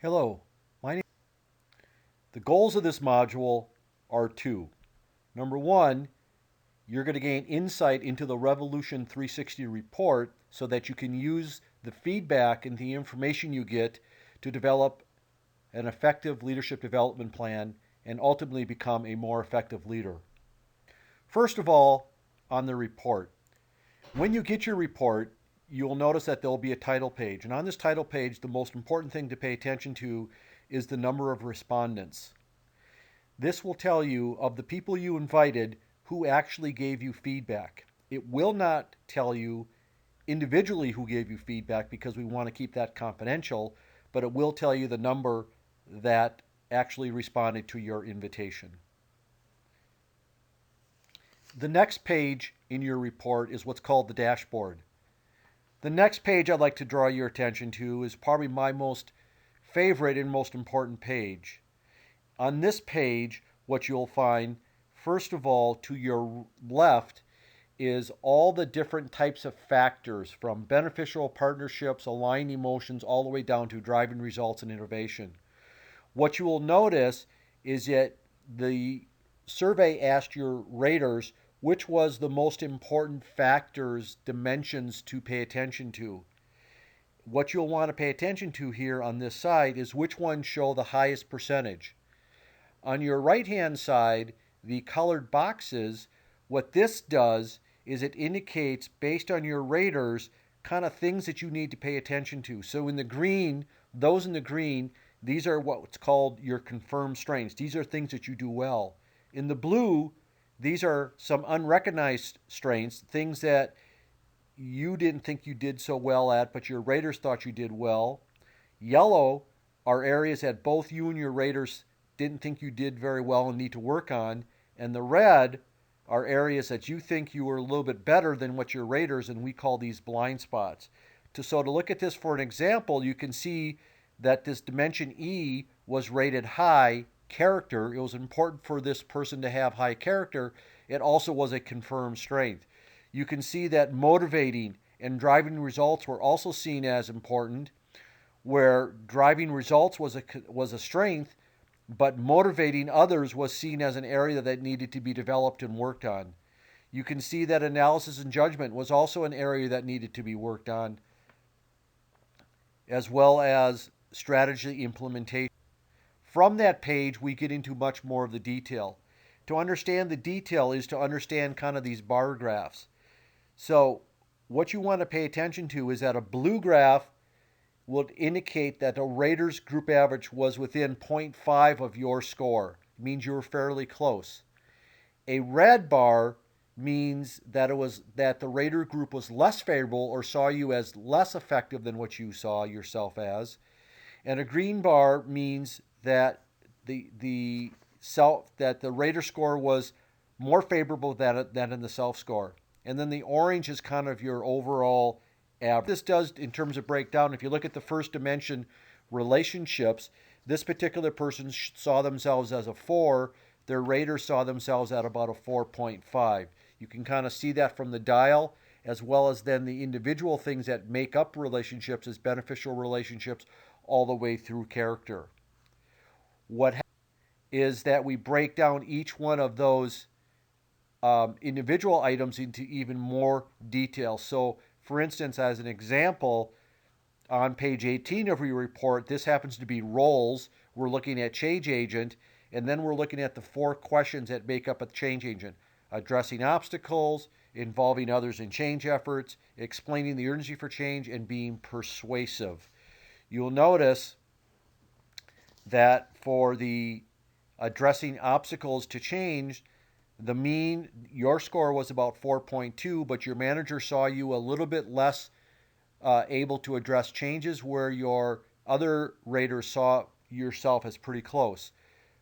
Hello, my name. The goals of this module are two. Number one, you're going to gain insight into the Revolution 360 report so that you can use the feedback and the information you get to develop an effective leadership development plan and ultimately become a more effective leader. First of all, on the report. When you get your report, you'll notice that there'll be a title page. And on this title page, the most important thing to pay attention to is the number of respondents. This will tell you of the people you invited who actually gave you feedback. It will not tell you individually who gave you feedback because we want to keep that confidential, but it will tell you the number that actually responded to your invitation. The next page in your report is what's called the dashboard. The next page I'd like to draw your attention to is probably my most favorite and most important page. On this page, what you'll find, first of all, to your left, is all the different types of factors from beneficial partnerships, aligned emotions, all the way down to driving results and innovation. What you will notice is that the survey asked your raters which was the most important factors, dimensions to pay attention to. What you'll want to pay attention to here on this side is which ones show the highest percentage. On your right-hand side, the colored boxes, what this does is it indicates, based on your raters, kind of things that you need to pay attention to. So in the green, those in the green, these are what's called your confirmed strengths. These are things that you do well. In the blue, these are some unrecognized strengths, things that you didn't think you did so well at, but your raters thought you did well. Yellow are areas that both you and your raters didn't think you did very well and need to work on. And the red are areas that you think you were a little bit better than what your raters, and we call these blind spots. So to look at this for an example, you can see that this dimension E was rated high character. It was important for this person to have high character. It also was a confirmed strength. You can see that motivating and driving results were also seen as important, where driving results was a strength, but motivating others was seen as an area that needed to be developed and worked on. You can see that analysis and judgment was also an area that needed to be worked on, as well as strategy implementation. From that page, we get into much more of the detail. To understand the detail is to understand kind of these bar graphs. So, what you want to pay attention to is that a blue graph will indicate that a Raiders group average was within zero point 0.5 of your score. It means you were fairly close. A red bar means that the Raider group was less favorable or saw you as less effective than what you saw yourself as. And a green bar means that the Raider score was more favorable than in the self score. And then the orange is kind of your overall average. This does in terms of breakdown. If you look at the first dimension, relationships, this particular person saw themselves as a 4. Their rater saw themselves at about a 4.5. You can kind of see that from the dial, as well as then the individual things that make up relationships as beneficial relationships all the way through character. What is that we break down each one of those individual items into even more detail. So, for instance, as an example, on page 18 of your report, this happens to be roles. We're looking at change agent, and then we're looking at the 4 questions that make up a change agent: addressing obstacles, involving others in change efforts, explaining the urgency for change, and being persuasive. You'll notice that for the addressing obstacles to change, the mean, your score was about 4.2, but your manager saw you a little bit less able to address changes, where your other raters saw yourself as pretty close.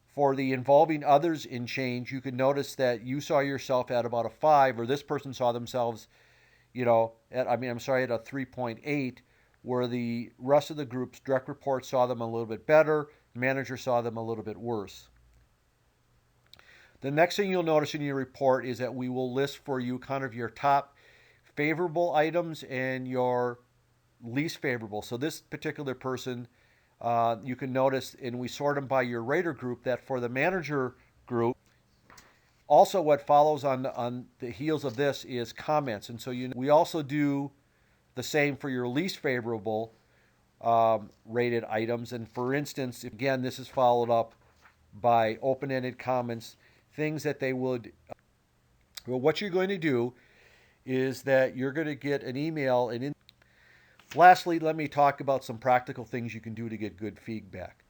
For the involving others in change, you can notice that you saw yourself at about a 5, or this person saw themselves, at a 3.8, where the rest of the group's direct reports saw them a little bit better, the manager saw them a little bit worse. The next thing you'll notice in your report is that we will list for you kind of your top favorable items and your least favorable. So this particular person You can notice, and we sort them by your rater group, that for the manager group, also what follows on the heels of this is comments. And so we also do the same for your least favorable rated items. And for instance, again, this is followed up by open-ended comments, things that they would. Well, what you're going to do is that you're going to get an email. And lastly, let me talk about some practical things you can do to get good feedback.